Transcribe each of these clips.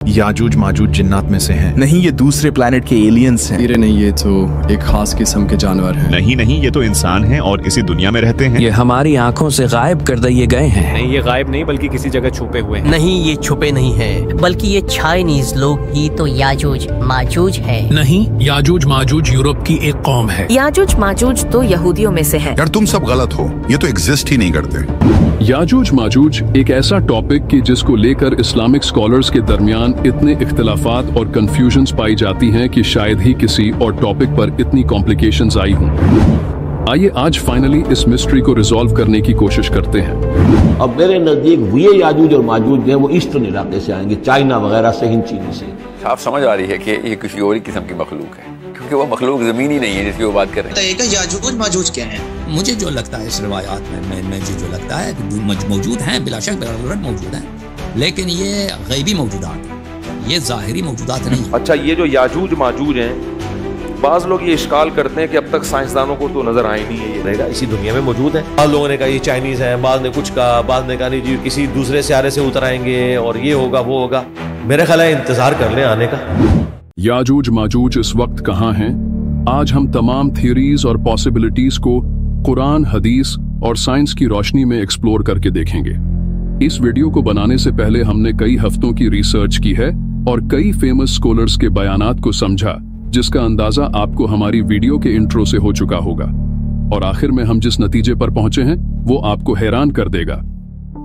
याजूज माजूज जिन्नात में से हैं। नहीं, ये दूसरे प्लैनेट के एलियंस हैं। हीरे नहीं, ये तो एक खास किस्म के जानवर हैं। नहीं नहीं, ये तो इंसान हैं और इसी दुनिया में रहते हैं। ये हमारी आंखों से गायब कर दिए गए हैं। नहीं, ये गायब नहीं बल्कि किसी जगह छुपे हुए हैं। नहीं, ये छुपे नहीं है बल्कि ये चाइनीज लोग ही तो याजूज माजूज है। नहीं, याजूज माजूज यूरोप की एक कौम है। याजूज माजूज तो यहूदियों में से है। यार तुम सब गलत हो, ये तो एग्जिस्ट ही नहीं करते। याजूज माजूज एक ऐसा टॉपिक कि जिसको लेकर इस्लामिक स्कॉलर्स के दरमियान इतने इख्तिलाफात और कंफ्यूजन्स पाई जाती हैं कि शायद ही किसी और टॉपिक पर इतनी कॉम्प्लिकेशंस आई हों। आइए आज फाइनली इस मिस्ट्री को रिजॉल्व करने की कोशिश करते हैं। अब मेरे नजदीक ये याजूज और माजूज हैं वो ईस्टर्न इलाके से आएंगे, चाइना वगैरह से, हिंद चीनी से। साफ समझ आ रही है कि ये किसी और ही किस्म की मखलूक है, क्योंकि वो मखलूक जमीन ही नहीं है जिसकी वो बात कर रहे हैं। याजूज माजूज क्या है? मुझे जो लगता है इस रिवायात में मुझे जो लगता है कि मौजूद हैं, बिलाशक मौजूद हैं, लेकिन ये गैबी मौजूदात हैं, ये ज़ाहिरी मौजूदात नहीं। अच्छा, ये जो याजूज माजूज हैं, बाज़ लोग ये इश्काल करते हैं कि अब तक साइंसदानों को तो नजर आए नहीं है, ये रहेगा इसी दुनिया में मौजूद है। बाज़ लोगों ने कहा ये चाइनीज है, बाज़ ने कुछ कहा, बाज़ ने कहा नहीं जी किसी दूसरे सियारे से उतर आएंगे और ये होगा वो होगा। मेरे ख्याल है इंतजार कर लें आने का। याजूज माजूज इस वक्त कहाँ हैं? आज हम तमाम थियरीज और पॉसिबिलिटीज को कुरान, हदीस और साइंस की रोशनी में एक्सप्लोर करके देखेंगे। इस वीडियो को बनाने से पहले हमने कई हफ्तों की रिसर्च की है और कई फेमस स्कॉलर्स के बयानात को समझा, जिसका अंदाजा आपको हमारी वीडियो के इंट्रो से हो चुका होगा। और आखिर में हम जिस नतीजे पर पहुंचे हैं वो आपको हैरान कर देगा।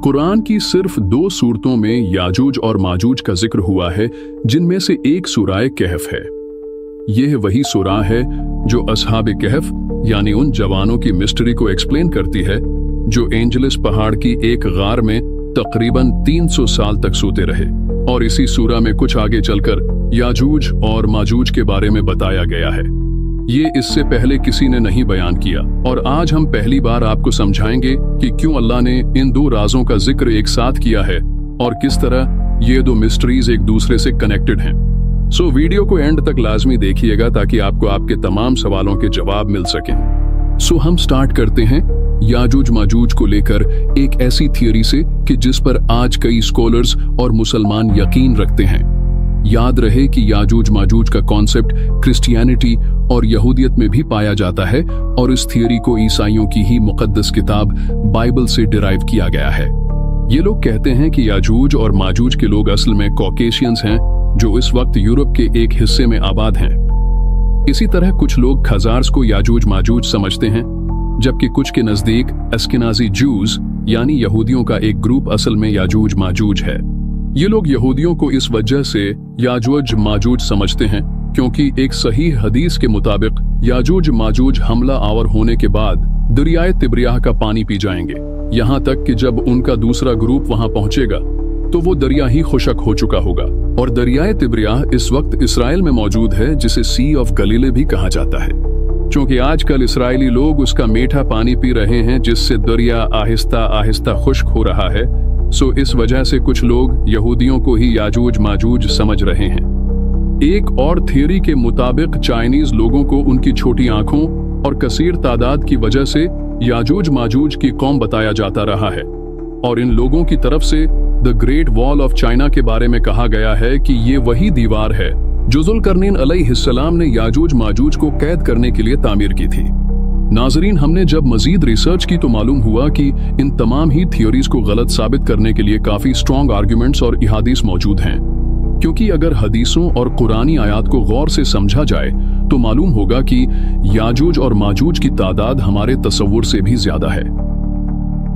कुरान की सिर्फ 2 सूरतों में याजूज और माजूज का जिक्र हुआ है, जिनमें से एक सूरह कहफ है। यह वही सूरह है जो अस्हाबे कहफ यानी उन जवानों की मिस्ट्री को एक्सप्लेन करती है जो एंजलिस पहाड़ की एक गार में तकरीबन 300 साल तक सोते रहे। और इसी सूरह में कुछ आगे चलकर याजूज और माजूज के बारे में बताया गया है। ये इससे पहले किसी ने नहीं बयान किया और आज हम पहली बार आपको समझाएंगे कि क्यों अल्लाह ने इन 2 राजों का जिक्र एक साथ किया है और किस तरह ये 2 मिस्ट्रीज एक दूसरे से कनेक्टेड हैं। सो वीडियो को एंड तक लाजमी देखिएगा ताकि आपको आपके तमाम सवालों के जवाब मिल सकें। सो हम स्टार्ट करते हैं याजूज माजूज को लेकर एक ऐसी थियरी से कि जिस पर आज कई स्कॉलर्स और मुसलमान यकीन रखते हैं। याद रहे कि याजूज माजूज का कॉन्सेप्ट क्रिश्चियनिटी और यहूदियत में भी पाया जाता है और इस थियरी को ईसाइयों की ही मुकद्दस किताब बाइबल से डिराइव किया गया है। ये लोग कहते हैं कि याजूज और माजूज के लोग असल में कॉकेशियंस हैं जो इस वक्त यूरोप के एक हिस्से में आबाद हैं। इसी तरह कुछ लोग खजार्स को याजूज माजूज समझते हैं, जबकि कुछ के नजदीक एस्केनाजी जूज यानी यहूदियों का एक ग्रुप असल में याजूज माजूज है। ये लोग यहूदियों को इस वजह से याजूज माजूज समझते हैं क्योंकि एक सही हदीस के मुताबिक याजूज माजूज हमला आवर होने के बाद दरियाए तिब्रियाह का पानी पी जाएंगे, यहाँ तक कि जब उनका दूसरा ग्रुप वहां पहुंचेगा तो वो दरिया ही खुशक हो चुका होगा। और दरियाए तिब्रियाह इस वक्त इसराइल में मौजूद है, जिसे सी ऑफ गलीले भी कहा जाता है। क्योंकि आजकल इस्राएली लोग उसका मीठा पानी पी रहे हैं, जिससे दरिया आहिस्ता आहिस्ता खुश्क हो रहा है। सो इस वजह से कुछ लोग यहूदियों को ही याजूज माजूज समझ रहे हैं। एक और थियरी के मुताबिक चाइनीज लोगों को उनकी छोटी आंखों और कसीर तादाद की वजह से याजूज माजूज की कौम बताया जाता रहा है और इन लोगों की तरफ से the great wall of China के बारे में कहा गया है कि ये वही दीवार है जो ज़ुल्करनैन अलैहिस्सलाम ने याजूज माजूज को कैद करने के लिए तामीर की थी। नाजरीन, हमने जब मजीद रिसर्च की तो मालूम हुआ कि इन तमाम ही थियोरीज को गलत साबित करने के लिए काफी स्ट्रॉन्ग आर्ग्यूमेंट्स और इहादीस मौजूद हैं। क्योंकि अगर हदीसों और कुरानी आयात को गौर से समझा जाए तो मालूम होगा कि याजूज और माजूज की तादाद हमारे तसव्वुर से भी ज्यादा है।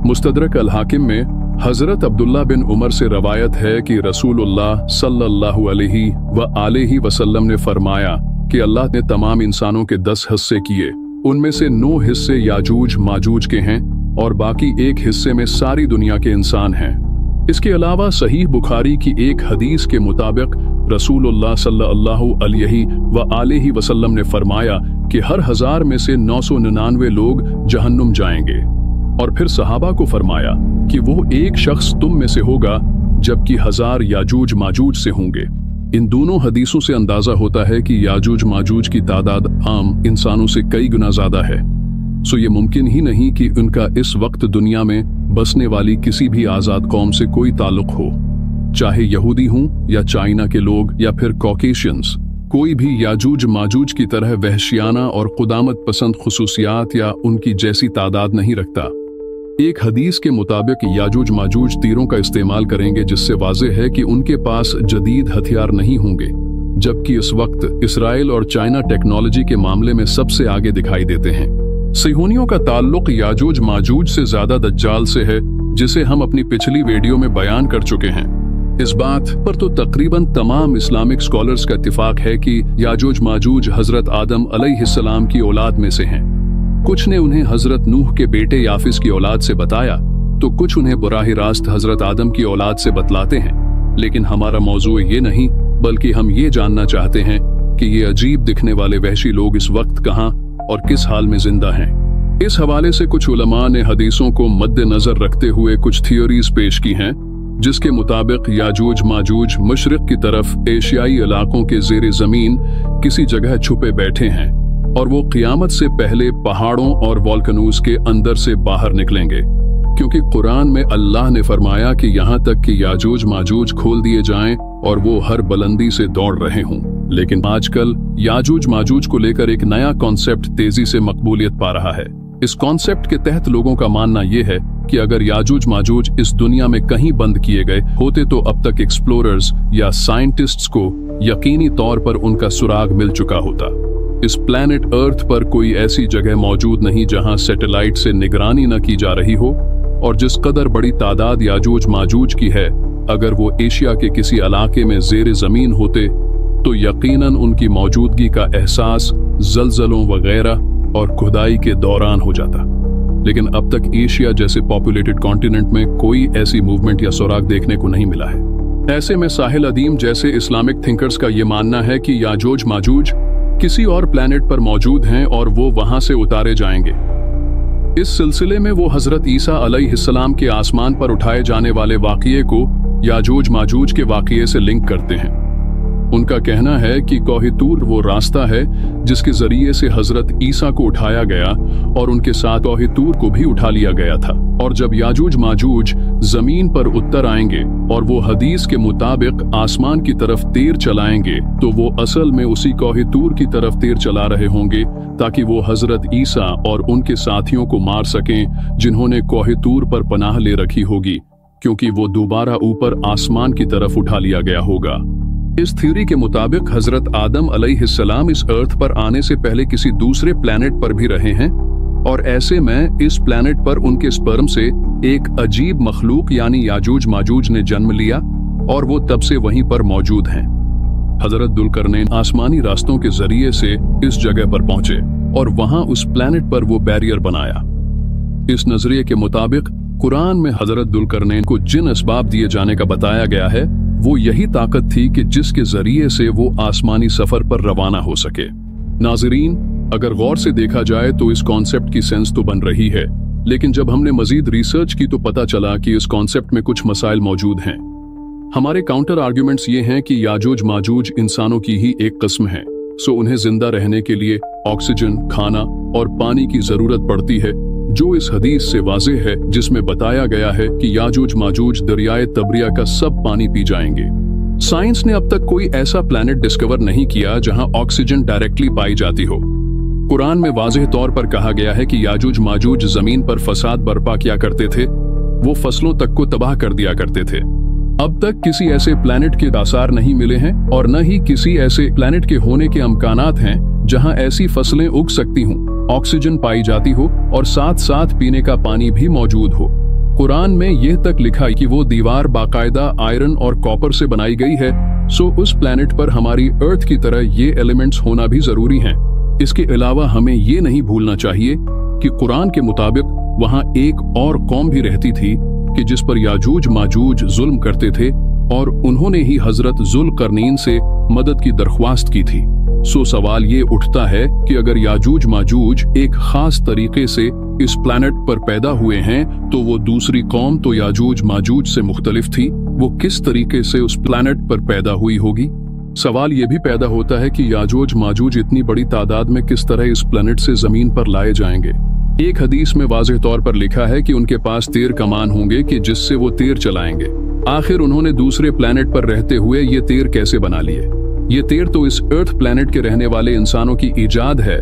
मुस्तदरक अल हाकिम में हजरत अब्दुल्ला बिन उमर से रवायत है कि रसूलुल्लाह सल्लल्लाहु अलैहि वसल्लम ने फरमाया कि अल्लाह ने तमाम इंसानों के 10 हिस्से किए, उनमें से 9 हिस्से याजूज माजूज के हैं और बाकी 1 हिस्से में सारी दुनिया के इंसान हैं। इसके अलावा सहीह बुखारी की एक हदीस के मुताबिक रसूलुल्लाह सल्लल्लाहु अलैहि वसल्लम ने फरमाया कि हर 1000 में से 999 लोग जहन्नुम जाएंगे। और फिर सहाबा को फरमाया कि वो एक शख्स तुम में से होगा जबकि 1000 याजूज माजूज से होंगे। इन दोनों हदीसों से अंदाजा होता है कि याजूज माजूज की तादाद आम इंसानों से कई गुना ज्यादा है। सो ये मुमकिन ही नहीं कि उनका इस वक्त दुनिया में बसने वाली किसी भी आजाद कौम से कोई ताल्लुक हो। चाहे यहूदी हों या चाइना के लोग या फिर कॉकेशियंस, कोई भी याजूज माजूज की तरह वहशियाना और कुदामत पसंद खुसूसियात या उनकी जैसी तादाद नहीं रखता। एक हदीस के मुताबिक याजूज माजूज तीरों का इस्तेमाल करेंगे, जिससे वाज़ेह है कि उनके पास जदीद हथियार नहीं होंगे, जबकि इस वक्त इसराइल और चाइना टेक्नोलॉजी के मामले में सबसे आगे दिखाई देते हैं। सिहोनियों का ताल्लुक याजूज माजूज से ज्यादा दज्जाल से है, जिसे हम अपनी पिछली वीडियो में बयान कर चुके हैं। इस बात पर तो तकरीबन तमाम इस्लामिक स्कॉलर्स का इत्तिफाक है कि याजूज माजूज हजरत आदम अलैहिस्सलाम की औलाद में से हैं। कुछ ने उन्हें हजरत नूह के बेटे याफिस की औलाद से बताया, तो कुछ उन्हें बराह रास्त हजरत आदम की औलाद से बतलाते हैं। लेकिन हमारा मौजू ये नहीं, बल्कि हम ये जानना चाहते हैं कि ये अजीब दिखने वाले वहशी लोग इस वक्त कहाँ और किस हाल में जिंदा हैं। इस हवाले से कुछ उलमा ने हदीसों को मद्देनजर रखते हुए कुछ थियोरीज पेश की हैं, जिसके मुताबिक याजूज माजूज मशरिक की तरफ एशियाई इलाकों के ज़ेरे ज़मीन किसी जगह छुपे बैठे हैं और वो क़ियामत से पहले पहाड़ों और वॉल्कनोज के अंदर से बाहर निकलेंगे, क्योंकि कुरान में अल्लाह ने फरमाया कि यहाँ तक कि याजूज माजूज खोल दिए जाएं और वो हर बुलंदी से दौड़ रहे हों। लेकिन आजकल याजूज माजूज को लेकर एक नया कॉन्सेप्ट तेजी से मकबूलियत पा रहा है। इस कॉन्सेप्ट के तहत लोगों का मानना यह है कि अगर याजूज माजूज इस दुनिया में कहीं बंद किए गए होते तो अब तक एक्सप्लोरर्स या साइंटिस्ट्स को यकीनी तौर पर उनका सुराग मिल चुका होता। इस प्लैनेट अर्थ पर कोई ऐसी जगह मौजूद नहीं जहां सैटेलाइट से निगरानी न की जा रही हो, और जिस कदर बड़ी तादाद याजूज माजूज की है, अगर वो एशिया के किसी इलाके में ज़ेरे ज़मीन होते तो यकीनन उनकी मौजूदगी का एहसास ज़लज़लों वगैरह और खुदाई के दौरान हो जाता। लेकिन अब तक एशिया जैसे पॉपुलेटेड कॉन्टिनेंट में कोई ऐसी मूवमेंट या सुराग देखने को नहीं मिला है। ऐसे में साहिल अदीम जैसे इस्लामिक थिंकर्स का ये मानना है कि याजूज माजूज किसी और प्लैनेट पर मौजूद हैं और वो वहां से उतारे जाएंगे। इस सिलसिले में वो हजरत ईसा अलैहिस्सलाम के आसमान पर उठाए जाने वाले वाक़ये को याजूज माजूज के वाक़ये से लिंक करते हैं। उनका कहना है कि कोह तूर वो रास्ता है जिसके जरिए से हजरत ईसा को उठाया गया और उनके साथ कोह तूर को भी उठा लिया गया था। और जब याजूज माजूज जमीन पर उतर आएंगे और वो हदीस के मुताबिक आसमान की तरफ तीर चलाएंगे, तो वो असल में उसी कोह तूर की तरफ तीर चला रहे होंगे, ताकि वो हजरत ईसा और उनके साथियों को मार सकें जिन्होंने कोह तूर पर पनाह ले रखी होगी, क्योंकि वो दोबारा ऊपर आसमान की तरफ उठा लिया गया होगा। इस थ्योरी के मुताबिक हजरत आदम अलैहिस्सलाम इस अर्थ पर आने से पहले किसी दूसरे प्लैनेट पर भी रहे हैं, और ऐसे में इस प्लैनेट पर उनके स्पर्म से एक अजीब मखलूक यानी याजूज माजूज ने जन्म लिया और वो तब से वहीं पर मौजूद हैं। हजरत दुलकरनैन आसमानी रास्तों के जरिए से इस जगह पर पहुंचे और वहां उस प्लैनेट पर वो बैरियर बनाया। इस नजरिए के मुताबिक कुरान में हजरत दुलकरनैन को जिन असबाब दिए जाने का बताया गया है, वो यही ताकत थी कि जिसके जरिए से वो आसमानी सफर पर रवाना हो सके। नाजरीन, अगर गौर से देखा जाए तो इस कॉन्सेप्ट की सेंस तो बन रही है, लेकिन जब हमने मजीद रिसर्च की तो पता चला कि इस कॉन्सेप्ट में कुछ मसाइल मौजूद हैं। हमारे काउंटर आर्ग्यूमेंट्स ये हैं कि याजूज माजूज इंसानों की ही एक किस्म है, सो उन्हें जिंदा रहने के लिए ऑक्सीजन, खाना और पानी की जरूरत पड़ती है, जो इस हदीस से वाज़ेह है जिसमें बताया गया है कि याजूज माजूज दरियाए तबरिया का सब पानी पी जाएंगे। साइंस ने अब तक कोई ऐसा प्लैनेट डिस्कवर नहीं किया जहां ऑक्सीजन डायरेक्टली पाई जाती हो। कुरान में वाज़ेह तौर पर कहा गया है कि याजूज माजूज जमीन पर फसाद बर्पा किया करते थे, वो फसलों तक को तबाह कर दिया करते थे। अब तक किसी ऐसे प्लैनेट के आसार नहीं मिले हैं और न ही किसी ऐसे प्लैनेट के होने के अमकानात हैं जहां ऐसी फसलें उग सकती हों, ऑक्सीजन पाई जाती हो और साथ साथ पीने का पानी भी मौजूद हो। कुरान में यह तक लिखा कि वो दीवार बाकायदा आयरन और कॉपर से बनाई गई है, सो उस प्लैनेट पर हमारी अर्थ की तरह ये एलिमेंट्स होना भी जरूरी हैं। इसके अलावा हमें ये नहीं भूलना चाहिए कि कुरान के मुताबिक वहां एक और कौम भी रहती थी कि जिस पर याजूज माजूज जुल्म करते थे और उन्होंने ही हजरत जुल्करनैन से मदद की दरख्वास्त की थी। सो सवाल ये उठता है कि अगर याजूज माजूज एक खास तरीके से इस प्लैनेट पर पैदा हुए हैं, तो वो दूसरी कौम तो याजूज माजूज से मुख्तलिफ थी, वो किस तरीके से उस प्लैनेट पर पैदा हुई होगी। सवाल ये भी पैदा होता है कि याजूज माजूज इतनी बड़ी तादाद में किस तरह इस प्लैनेट से जमीन पर लाए जाएंगे। एक हदीस में वाज़ेह तौर पर लिखा है कि उनके पास तीर कमान होंगे कि जिससे वो तीर चलाएंगे। आखिर उन्होंने दूसरे प्लेनेट पर रहते हुए ये तीर कैसे बना लिए? ये तीर तो इस अर्थ प्लेनेट के रहने वाले इंसानों की इजाद है,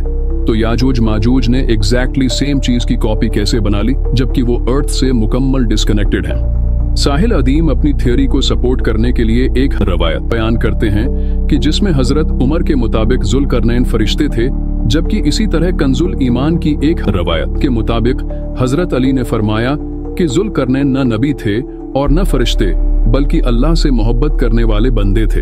तो याजूज माजूज ने एग्जैक्टली सेम चीज की कॉपी कैसे बना ली जबकि वो अर्थ से मुकम्मल डिस्कनेक्टेड हैं? साहिल अदीम अपनी थ्योरी को सपोर्ट करने के लिए एक रवायत बयान करते हैं कि जिसमें हजरत उमर के मुताबिक जुल्करनैन फरिश्ते थे, जबकि इसी तरह कंजुल ईमान की एक रवायत के मुताबिक हजरत अली ने फरमाया कि जुल्करनैन न नबी थे और न फरिश्ते बल्कि अल्लाह से मोहब्बत करने वाले बंदे थे।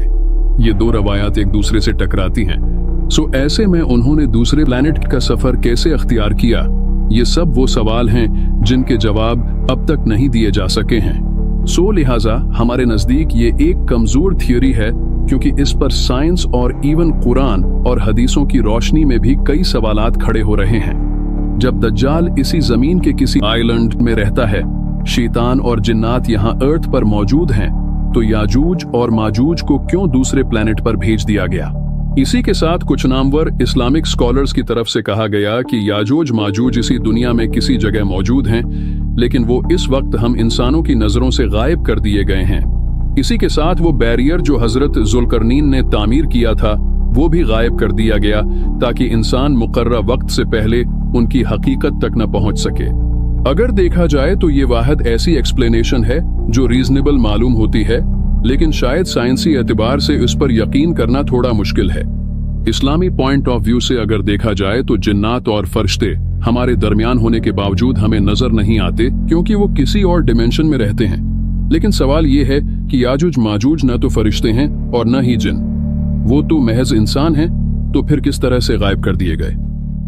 ये दो रवायात एक दूसरे से टकराती हैं। सो ऐसे में उन्होंने दूसरे प्लैनेट का सफर कैसे अख्तियार किया? ये सब वो सवाल हैं जिनके जवाब अब तक नहीं दिए जा सके हैं। सो लिहाजा हमारे नजदीक ये एक कमजोर थियोरी है, क्योंकि इस पर साइंस और इवन कुरान और हदीसों की रोशनी में भी कई सवालात खड़े हो रहे हैं। जब दज्जाल इसी जमीन के किसी आइलैंड में रहता है, शैतान और जिन्नात यहाँ अर्थ पर मौजूद हैं, तो याजूज और माजूज को क्यों दूसरे प्लेनेट पर भेज दिया गया? इसी के साथ कुछ नामवर इस्लामिक स्कॉलर्स की तरफ से कहा गया कि याजूज माजूज इसी दुनिया में किसी जगह मौजूद हैं, लेकिन वो इस वक्त हम इंसानों की नजरों से गायब कर दिए गए हैं। इसी के साथ वो बैरियर जो हजरत जुल्करनैन ने तामीर किया था वो भी गायब कर दिया गया, ताकि इंसान मुकर्रर वक्त से पहले उनकी हकीकत तक न पहुंच सके। अगर देखा जाए तो ये वाहिद ऐसी एक्सप्लेनेशन है जो रीजनेबल मालूम होती है, लेकिन शायद साइंसी एतबार से इस पर यकीन करना थोड़ा मुश्किल है। इस्लामी पॉइंट ऑफ व्यू से अगर देखा जाए तो जिन्नात और फरिश्ते हमारे दरमियान होने के बावजूद हमें नजर नहीं आते, क्योंकि वो किसी और डिमेंशन में रहते हैं। लेकिन सवाल ये है कि याजूज माजूज न तो फरिश्ते हैं और न ही जिन, वो तो महज इंसान हैं, तो फिर किस तरह से गायब कर दिए गए?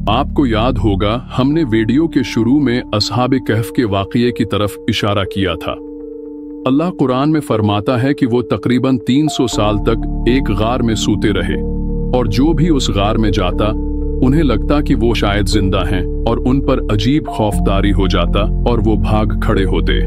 आपको याद होगा हमने वीडियो के शुरू में असहाब कहफ के वाक़ये की तरफ इशारा किया था। अल्लाह कुरान में फरमाता है कि वो तकरीबन 300 साल तक एक गार में सूते रहे, और जो भी उस गार में जाता उन्हें लगता कि वो शायद जिंदा हैं, और उन पर अजीब खौफदारी हो जाता और वो भाग खड़े होते।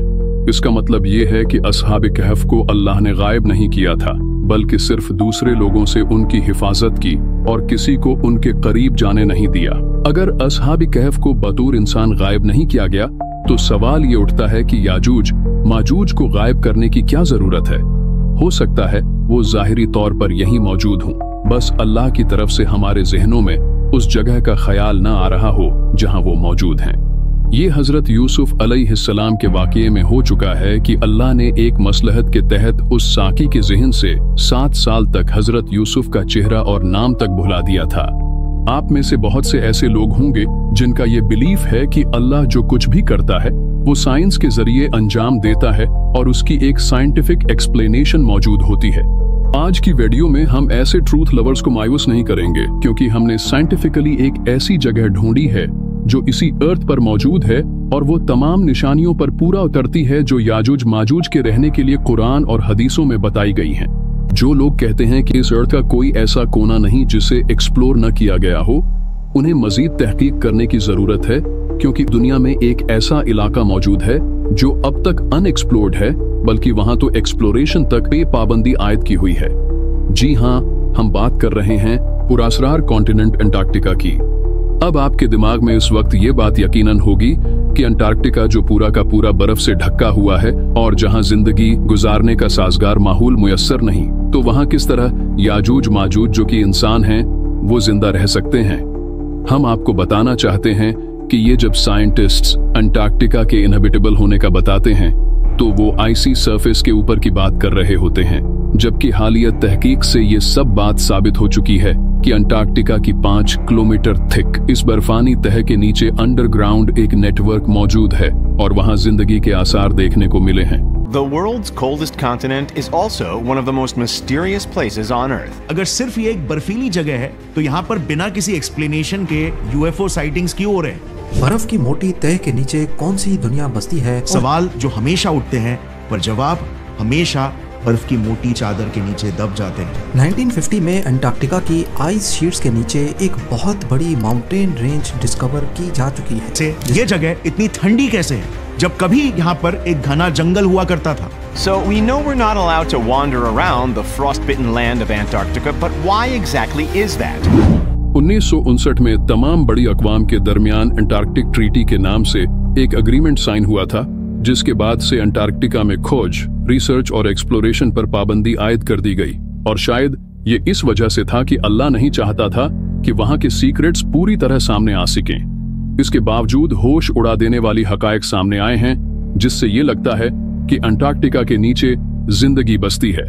इसका मतलब ये है कि असहाब कहफ को अल्लाह ने गायब नहीं किया था, बल्कि सिर्फ दूसरे लोगों से उनकी हिफाजत की और किसी को उनके करीब जाने नहीं दिया। अगर असहाब कहफ को बतौर इंसान गायब नहीं किया गया, तो सवाल ये उठता है कि याजूज माजूज को गायब करने की क्या जरूरत है? हो सकता है वो जाहिरी तौर पर यहीं मौजूद हों, बस अल्लाह की तरफ से हमारे जहनों में उस जगह का ख्याल न आ रहा हो जहां वो मौजूद हैं। ये हजरत यूसुफ अलैहिस्सलाम के वाक़ये में हो चुका है कि अल्लाह ने एक मसलहत के तहत उस साकी के ज़हन से 7 साल तक हजरत यूसुफ का चेहरा और नाम तक भुला दिया था। आप में से बहुत से ऐसे लोग होंगे जिनका ये बिलीफ है कि अल्लाह जो कुछ भी करता है वो साइंस के जरिए अंजाम देता है और उसकी एक साइंटिफिक एक्सप्लेनेशन मौजूद होती है। आज की वीडियो में हम ऐसे ट्रूथ लवर्स को मायूस नहीं करेंगे, क्योंकि हमने साइंटिफिकली एक ऐसी जगह ढूंढी है जो इसी अर्थ पर मौजूद है, और वो तमाम निशानियों पर पूरा उतरती है जो याजूज माजूज के रहने के लिए कुरान और हदीसों में बताई गई हैं। जो लोग कहते हैं कि इस अर्थ का कोई ऐसा कोना नहीं जिसे एक्सप्लोर न किया गया हो, उन्हें मजीद तहकीक करने की जरूरत है, क्योंकि दुनिया में एक ऐसा इलाका मौजूद है जो अब तक अनएक्सप्लोर्ड है, बल्कि वहां तो एक्सप्लोरेशन तक पे पाबंदी आयद की हुई है। जी हाँ, हम बात कर रहे हैं पुरासरार कॉन्टिनेंट अंटार्कटिका की। अब आपके दिमाग में इस वक्त ये बात यकीनन होगी कि अंटार्कटिका जो पूरा का पूरा बर्फ से ढका हुआ है और जहां जिंदगी गुजारने का साजगार माहौल मुयस्सर नहीं, तो वहां किस तरह याजूज माजूज जो कि इंसान हैं वो जिंदा रह सकते हैं। हम आपको बताना चाहते हैं कि ये जब साइंटिस्ट्स अंटार्कटिका के इनहेबिटेबल होने का बताते हैं, तो वो आइसी सरफेस के ऊपर की बात कर रहे होते हैं, जबकि हालिया तहकीक से ये सब बात साबित हो चुकी है कि अंटार्कटिका की 5 किलोमीटर थिक इस बर्फानी तह के नीचे अंडरग्राउंड एक नेटवर्क मौजूद है और वहां जिंदगी के आसार देखने को मिले हैं। The world's coldest continent is also one of the most mysterious places on Earth. अगर सिर्फ ये एक बर्फीली जगह है, तो यहाँ पर बिना किसी एक्सप्लेनेशन के यूएफओ साइटिंग्स क्यों हो रहे हैं? बर्फ की मोटी तह के नीचे कौन सी दुनिया बसती है? सवाल जो हमेशा उठते हैं, पर जवाब हमेशा बर्फ की मोटी चादर के नीचे दब जाते हैं। 1950 में अंटार्कटिका की आइस शीट्स के नीचे एक बहुत बड़ी माउंटेन रेंज डिस्कवर की जा चुकी है। ये जगह इतनी ठंडी कैसे है, जब कभी यहाँ पर एक घना जंगल हुआ करता था? So we know we're not allowed to wander around the frost-bitten land of Antarctica, but why exactly is that? 1959 में तमाम बड़ी अक़वाम के दरमियान अंटार्कटिक ट्रीटी के नाम से एक एग्रीमेंट साइन हुआ था, जिसके बाद से अंटार्कटिका में खोज, रिसर्च और एक्सप्लोरेशन पर पाबंदी आयद कर दी गई। और शायद ये इस वजह से था कि अल्लाह नहीं चाहता था कि वहां के सीक्रेट्स पूरी तरह सामने आ सकें। इसके बावजूद होश उड़ा देने वाली हकायक सामने आए हैं, जिससे ये लगता है कि अंटार्कटिका के नीचे जिंदगी बसती है।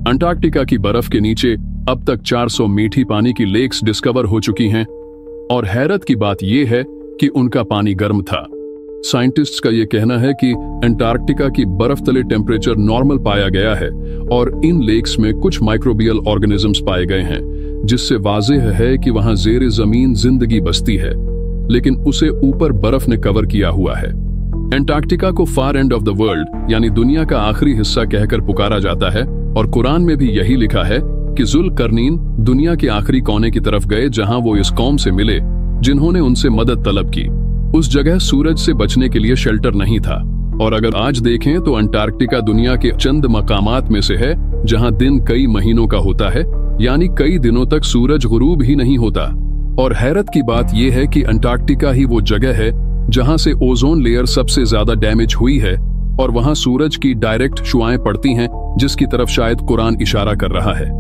अंटार्कटिका की बर्फ के नीचे अब तक 400 मीठी पानी की लेक्स डिस्कवर हो चुकी हैं, और हैरत की बात यह है कि उनका पानी गर्म था। साइंटिस्ट्स का यह कहना है कि अंटार्कटिका की बर्फ तले टेम्परेचर नॉर्मल पाया गया है और इन लेक्स में कुछ माइक्रोबियल ऑर्गेनिजम्स पाए गए हैं, जिससे वाज़ेह है कि वहां ज़ेरे जमीन जिंदगी बसती है, लेकिन उसे ऊपर बर्फ ने कवर किया हुआ है। अंटार्कटिका को far end of the world यानी दुनिया का आखिरी हिस्सा कहकर पुकारा जाता है, और कुरान में भी यही लिखा है कि जुल्करनीन दुनिया के आखिरी कोने की तरफ गए जहां वो इस कौम से मिले जिन्होंने उनसे मदद तलब की। उस जगह सूरज से बचने के लिए शेल्टर नहीं था, और अगर आज देखें तो अंटार्कटिका दुनिया के चंद मकामात में से है जहां दिन कई महीनों का होता है, यानी कई दिनों तक सूरज गुरूब ही नहीं होता। और हैरत की बात यह है कि अंटार्कटिका ही वो जगह है जहां से ओजोन लेयर सबसे ज्यादा डैमेज हुई है, और वहां सूरज की डायरेक्ट शुआएं पड़ती हैं, जिसकी तरफ शायद कुरान इशारा कर रहा है।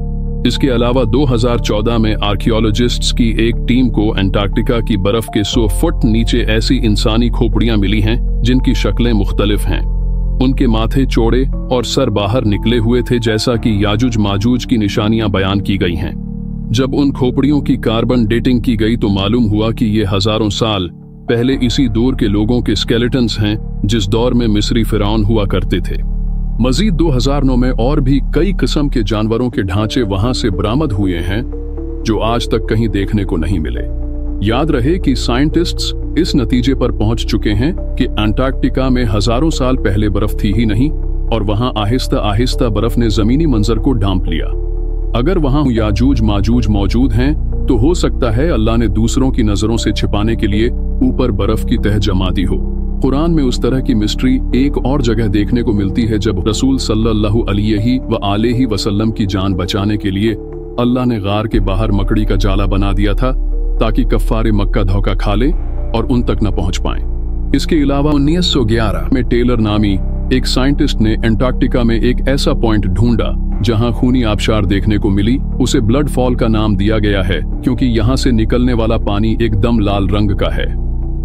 इसके अलावा 2014 में आर्कियोलॉजिस्ट्स की एक टीम को अंटार्कटिका की बर्फ के 100 फुट नीचे ऐसी इंसानी खोपड़ियां मिली हैं जिनकी शक्लें मुख्तलिफ हैं। उनके माथे चौड़े और सर बाहर निकले हुए थे, जैसा कि याजुज माजूज की निशानियां बयान की गई हैं। जब उन खोपड़ियों की कार्बन डेटिंग की गई तो मालूम हुआ कि ये हजारों साल पहले इसी दौर के लोगों के स्केलेटन्स हैं जिस दौर में मिस्री फिरौन हुआ करते थे। मजीद 2009 में और भी कई किस्म के जानवरों के ढांचे वहां से बरामद हुए हैं जो आज तक कहीं देखने को नहीं मिले। याद रहे कि साइंटिस्ट्स इस नतीजे पर पहुंच चुके हैं कि अंटार्कटिका में हजारों साल पहले बर्फ थी ही नहीं, और वहां आहिस्ता आहिस्ता बर्फ ने जमीनी मंजर को ढांप लिया। अगर वहां याजूज माजूज मौजूद हैं तो हो सकता है अल्लाह ने दूसरों की नजरों से छिपाने के लिए ऊपर बर्फ की तह जमा दी हो। कुरान में उस तरह की मिस्ट्री एक और जगह देखने को मिलती है जब रसूल सल्लल्लाहु अलैहि वसल्लम की जान बचाने के लिए अल्लाह ने गार के बाहर मकड़ी का जाला बना दिया था ताकि कफ्फारे मक्का धोखा खा लें और उन तक न पहुंच पाएं। इसके अलावा 1911 में टेलर नामी एक साइंटिस्ट ने अंटार्कटिका में एक ऐसा पॉइंट ढूंढा जहां खूनी आबशार देखने को मिली। उसे ब्लड फॉल का नाम दिया गया है क्योंकि यहां से निकलने वाला पानी एकदम लाल रंग का है।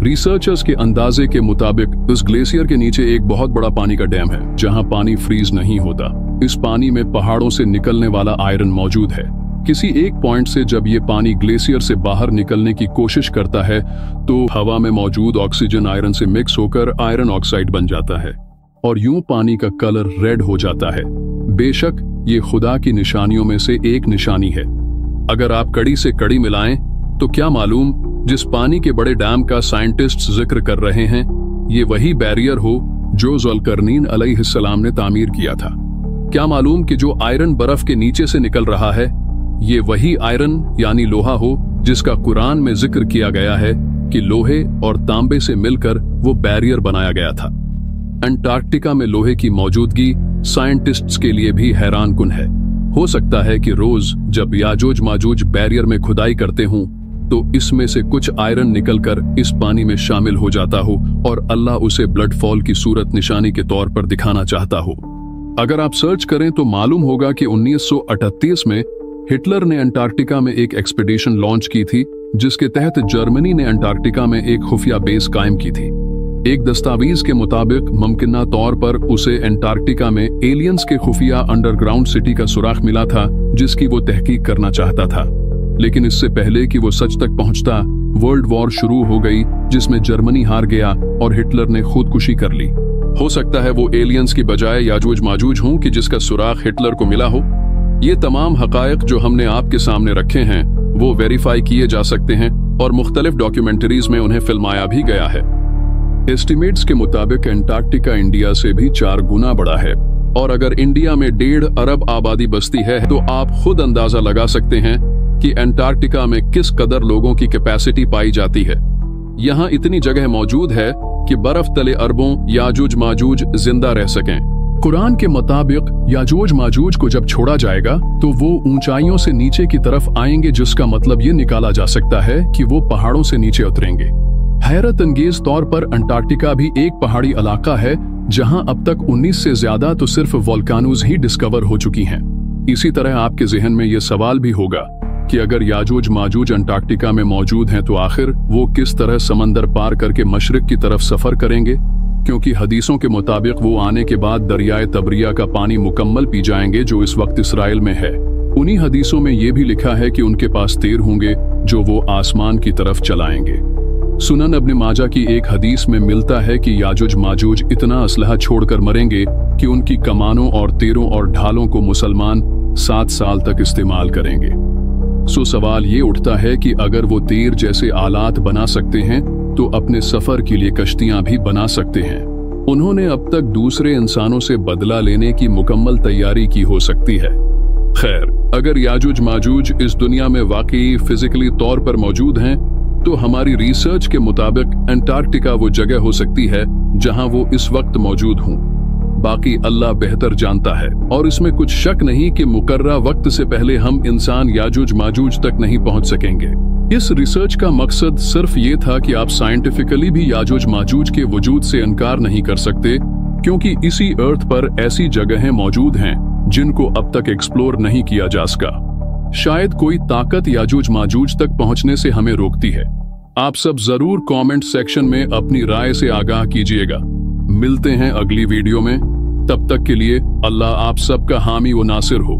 रिसर्चर्स के अंदाजे के मुताबिक इस ग्लेशियर के नीचे एक बहुत बड़ा पानी का डैम है जहां पानी फ्रीज नहीं होता। इस पानी में पहाड़ों से निकलने वाला आयरन मौजूद है। किसी एक पॉइंट से जब ये पानी ग्लेशियर से बाहर निकलने की कोशिश करता है तो हवा में मौजूद ऑक्सीजन आयरन से मिक्स होकर आयरन ऑक्साइड बन जाता है और यूं पानी का कलर रेड हो जाता है। बेशक ये खुदा की निशानियों में से एक निशानी है। अगर आप कड़ी से कड़ी मिलाएं तो क्या मालूम जिस पानी के बड़े डैम का साइंटिस्ट्स जिक्र कर रहे हैं ये वही बैरियर हो जो जुल्करनीन अलैहिस्सलाम ने तामीर किया था। क्या मालूम कि जो आयरन बर्फ के नीचे से निकल रहा है ये वही आयरन यानी लोहा हो जिसका कुरान में जिक्र किया गया है कि लोहे और तांबे से मिलकर वो बैरियर बनाया गया था। अंटार्कटिका में लोहे की मौजूदगी साइंटिस्ट्स के लिए भी हैरानकुन है। हो सकता है कि रोज जब याजूज माजूज बैरियर में खुदाई करते हों तो इसमें से कुछ आयरन निकलकर इस पानी में शामिल हो जाता हो और अल्लाह उसे ब्लड फॉल की सूरत निशानी के तौर पर दिखाना चाहता हो। अगर आप सर्च करें तो मालूम होगा कि 1938 में हिटलर ने अंटार्कटिका में एक एक्सपीडिशन लॉन्च की थी जिसके तहत जर्मनी ने अंटार्कटिका में एक खुफिया बेस कायम की थी। एक दस्तावेज के मुताबिक मुमकिना तौर पर उसे अंटार्कटिका में एलियंस के खुफिया अंडरग्राउंड सिटी का सुराग मिला था जिसकी वो तहकीक करना चाहता था। लेकिन इससे पहले कि वो सच तक पहुंचता वर्ल्ड वॉर शुरू हो गई जिसमें जर्मनी हार गया और हिटलर ने खुदकुशी कर ली। हो सकता है वो एलियंस की बजाय याजूज माजूज हों कि जिसका सुराग हिटलर को मिला हो। ये तमाम हकायक जो हमने आपके सामने रखे हैं वो वेरीफाई किए जा सकते हैं और मुख्तलिफ डॉक्यूमेंट्रीज में उन्हें फिल्माया भी गया है। एस्टिमेट्स के मुताबिक अंटार्कटिका इंडिया से भी 4 गुना बड़ा है और अगर इंडिया में 1.5 अरब आबादी बसती है तो आप खुद अंदाजा लगा सकते हैं कि अंटार्कटिका में किस कदर लोगों की कैपेसिटी पाई जाती है। यहाँ इतनी जगह मौजूद है कि बर्फ तले अरबों याजूज माजूज जिंदा रह सकें। कुरान के मुताबिक याजूज माजूज को जब छोड़ा जाएगा तो वो ऊंचाइयों से नीचे की तरफ आएंगे जिसका मतलब ये निकाला जा सकता है कि वो पहाड़ों से नीचे उतरेंगे। हैरत अंगेज तौर पर अंटार्कटिका भी एक पहाड़ी इलाका है जहां अब तक 19 से ज्यादा तो सिर्फ वोल्कानोज ही डिस्कवर हो चुकी हैं। इसी तरह आपके जहन में यह सवाल भी होगा कि अगर याजूज माजूज अंटार्कटिका में मौजूद हैं तो आखिर वो किस तरह समंदर पार करके मशरिक की तरफ सफर करेंगे, क्योंकि हदीसों के मुताबिक वो आने के बाद दरियाए तबरिया का पानी मुकम्मल पी जाएंगे जो इस वक्त इसराइल में है। उन्हीं हदीसों में ये भी लिखा है कि उनके पास तीर होंगे जो वो आसमान की तरफ चलाएंगे। सुनन इब्न माजा की एक हदीस में मिलता है कि याजूज माजूज इतना असलहा छोड़कर मरेंगे कि उनकी कमानों और तीरों और ढालों को मुसलमान 7 साल तक इस्तेमाल करेंगे। सो सवाल ये उठता है कि अगर वो तीर जैसे आलात बना सकते हैं तो अपने सफर के लिए कश्तियां भी बना सकते हैं। उन्होंने अब तक दूसरे इंसानों से बदला लेने की मुकम्मल तैयारी की हो सकती है। खैर, अगर याजूज माजूज इस दुनिया में वाकई फिजिकली तौर पर मौजूद हैं तो हमारी रिसर्च के मुताबिक अंटार्कटिका वो जगह हो सकती है जहां वो इस वक्त मौजूद हों। बाकी अल्लाह बेहतर जानता है और इसमें कुछ शक नहीं कि मुकर्रा वक्त से पहले हम इंसान याजूज माजूज तक नहीं पहुंच सकेंगे। इस रिसर्च का मकसद सिर्फ ये था कि आप साइंटिफिकली भी याजूज माजूज के वजूद से इनकार नहीं कर सकते, क्योंकि इसी अर्थ पर ऐसी जगहें मौजूद हैं जिनको अब तक एक्सप्लोर नहीं किया जा सका। शायद कोई ताकत याजूज माजूज तक पहुंचने से हमें रोकती है। आप सब जरूर कमेंट सेक्शन में अपनी राय से आगाह कीजिएगा। मिलते हैं अगली वीडियो में, तब तक के लिए अल्लाह आप सबका हामी व नासिर हो।